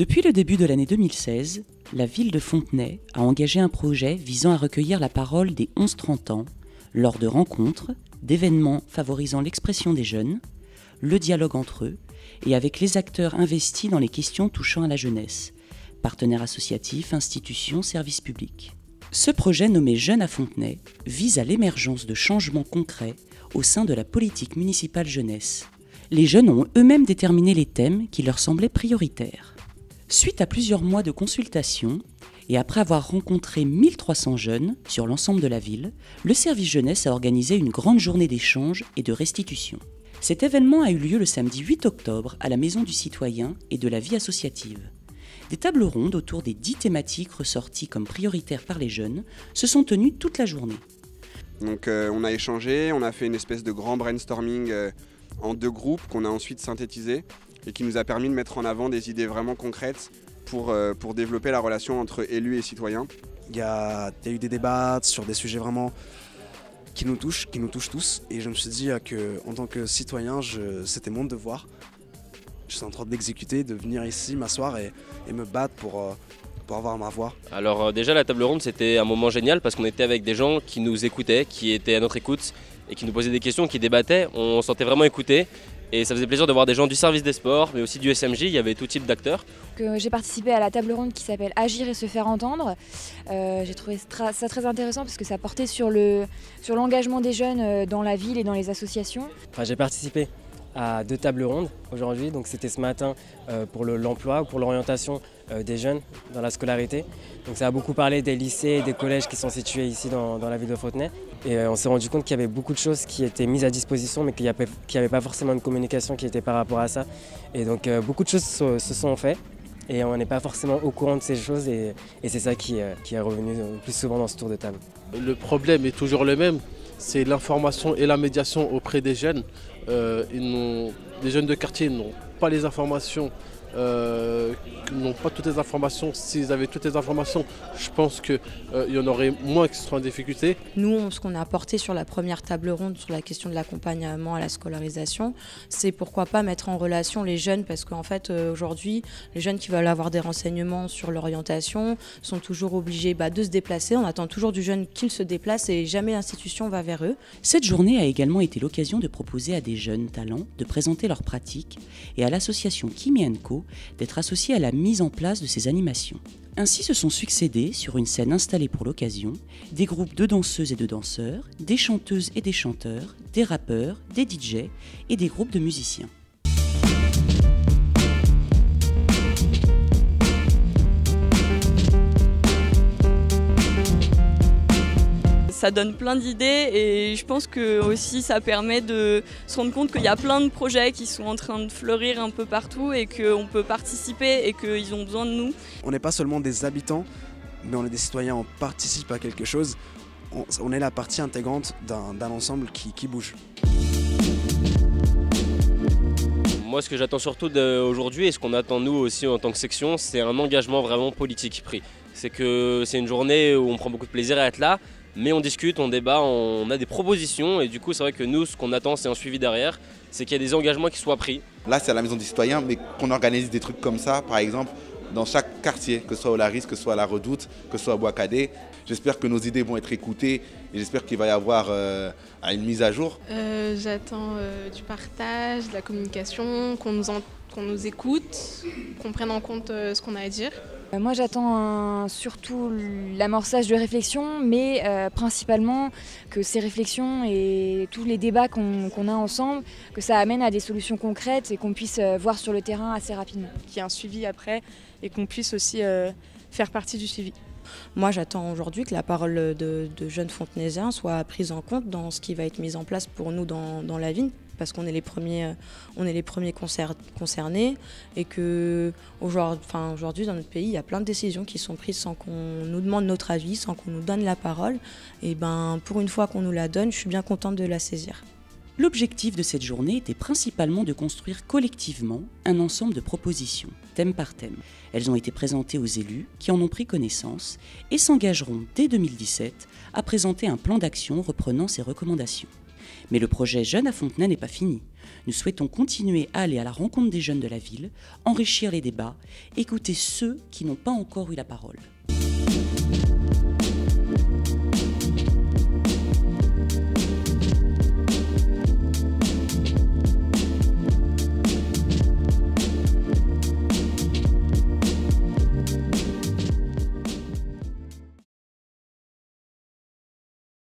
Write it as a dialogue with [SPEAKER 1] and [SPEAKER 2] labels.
[SPEAKER 1] Depuis le début de l'année 2016, la ville de Fontenay a engagé un projet visant à recueillir la parole des 11-30 ans lors de rencontres, d'événements favorisant l'expression des jeunes, le dialogue entre eux et avec les acteurs investis dans les questions touchant à la jeunesse, partenaires associatifs, institutions, services publics. Ce projet nommé Jeunes à Fontenay vise à l'émergence de changements concrets au sein de la politique municipale jeunesse. Les jeunes ont eux-mêmes déterminé les thèmes qui leur semblaient prioritaires. Suite à plusieurs mois de consultation, et après avoir rencontré 1300 jeunes sur l'ensemble de la ville, le service jeunesse a organisé une grande journée d'échange et de restitution. Cet événement a eu lieu le samedi 8 octobre à la Maison du Citoyen et de la Vie associative. Des tables rondes autour des 10 thématiques ressorties comme prioritaires par les jeunes se sont tenues toute la journée.
[SPEAKER 2] Donc on a échangé, on a fait une espèce de grand brainstorming en 2 groupes qu'on a ensuite synthétisé et qui nous a permis de mettre en avant des idées vraiment concrètes pour développer la relation entre élus et citoyens.
[SPEAKER 3] Il y a eu des débats sur des sujets vraiment qui nous touchent tous. Et je me suis dit qu'en tant que citoyen, c'était mon devoir. Je suis en train d'exécuter, de venir ici, m'asseoir et me battre pour avoir ma voix.
[SPEAKER 4] Alors déjà la table ronde c'était un moment génial parce qu'on était avec des gens qui nous écoutaient, qui étaient à notre écoute et qui nous posaient des questions, qui débattaient. On se sentait vraiment écoutés. Et ça faisait plaisir de voir des gens du service des sports, mais aussi du SMJ, il y avait tout type d'acteurs.
[SPEAKER 5] J'ai participé à la table ronde qui s'appelle Agir et se faire entendre. J'ai trouvé ça très intéressant parce que ça portait sur l'engagement des jeunes dans la ville et dans les associations.
[SPEAKER 6] J'ai participé à 2 tables rondes aujourd'hui, donc c'était ce matin pour l'emploi ou pour l'orientation des jeunes dans la scolarité. Donc ça a beaucoup parlé des lycées et des collèges qui sont situés ici dans la ville de Fontenay. Et on s'est rendu compte qu'il y avait beaucoup de choses qui étaient mises à disposition mais qu'il n'y avait pas forcément de communication qui était par rapport à ça. Et donc beaucoup de choses se sont faites et on n'est pas forcément au courant de ces choses et c'est ça qui est revenu le plus souvent dans ce tour de table.
[SPEAKER 7] Le problème est toujours le même, c'est l'information et la médiation auprès des jeunes. Les jeunes de quartier n'ont pas les informations, n'ont pas toutes les informations. S'ils avaient toutes les informations, je pense qu'il y en aurait moins qui seraient en difficulté.
[SPEAKER 8] Nous, ce qu'on a apporté sur la première table ronde sur la question de l'accompagnement à la scolarisation, c'est pourquoi pas mettre en relation les jeunes parce qu'en fait aujourd'hui, les jeunes qui veulent avoir des renseignements sur l'orientation sont toujours obligés de se déplacer. On attend toujours du jeune qu'il se déplace et jamais l'institution va vers eux.
[SPEAKER 1] Cette journée a également été l'occasion de proposer à des jeunes talents de présenter leurs pratiques et à l'association Kimi & Co d'être associée à la mise en place de ces animations. Ainsi se sont succédés, sur une scène installée pour l'occasion, des groupes de danseuses et de danseurs, des chanteuses et des chanteurs, des rappeurs, des DJ et des groupes de musiciens.
[SPEAKER 9] Ça donne plein d'idées et je pense que aussi ça permet de se rendre compte qu'il y a plein de projets qui sont en train de fleurir un peu partout et qu'on peut participer et qu'ils ont besoin de nous.
[SPEAKER 3] On n'est pas seulement des habitants, mais on est des citoyens, on participe à quelque chose. On est la partie intégrante d'un ensemble qui bouge.
[SPEAKER 4] Moi ce que j'attends surtout aujourd'hui et ce qu'on attend nous aussi en tant que section, c'est un engagement vraiment politique pris. C'est que c'est une journée où on prend beaucoup de plaisir à être là. Mais on discute, on débat, on a des propositions et du coup c'est vrai que nous ce qu'on attend c'est un suivi derrière, c'est qu'il y a des engagements qui soient pris.
[SPEAKER 10] Là c'est à la Maison des Citoyens mais qu'on organise des trucs comme ça par exemple dans chaque quartier, que ce soit au Laris, que ce soit à la Redoute, que ce soit à Bois-Cadet. J'espère que nos idées vont être écoutées et j'espère qu'il va y avoir une mise à jour.
[SPEAKER 11] J'attends du partage, de la communication, qu'on nous écoute, qu'on prenne en compte ce qu'on a à dire.
[SPEAKER 5] Moi j'attends surtout l'amorçage de réflexions, mais principalement que ces réflexions et tous les débats qu'on a ensemble, que ça amène à des solutions concrètes et qu'on puisse voir sur le terrain assez rapidement.
[SPEAKER 12] Qu'il y ait un suivi après et qu'on puisse aussi faire partie du suivi.
[SPEAKER 8] Moi j'attends aujourd'hui que la parole de jeunes fontenaisiens soit prise en compte dans ce qui va être mis en place pour nous dans la ville. Parce qu'on est les premiers concernés et que aujourd'hui dans notre pays, il y a plein de décisions qui sont prises sans qu'on nous demande notre avis, sans qu'on nous donne la parole. Et pour une fois qu'on nous la donne, je suis bien contente de la saisir.
[SPEAKER 1] L'objectif de cette journée était principalement de construire collectivement un ensemble de propositions, thème par thème. Elles ont été présentées aux élus qui en ont pris connaissance et s'engageront dès 2017 à présenter un plan d'action reprenant ces recommandations. Mais le projet Jeunes à Fontenay n'est pas fini. Nous souhaitons continuer à aller à la rencontre des jeunes de la ville, enrichir les débats, écouter ceux qui n'ont pas encore eu la parole.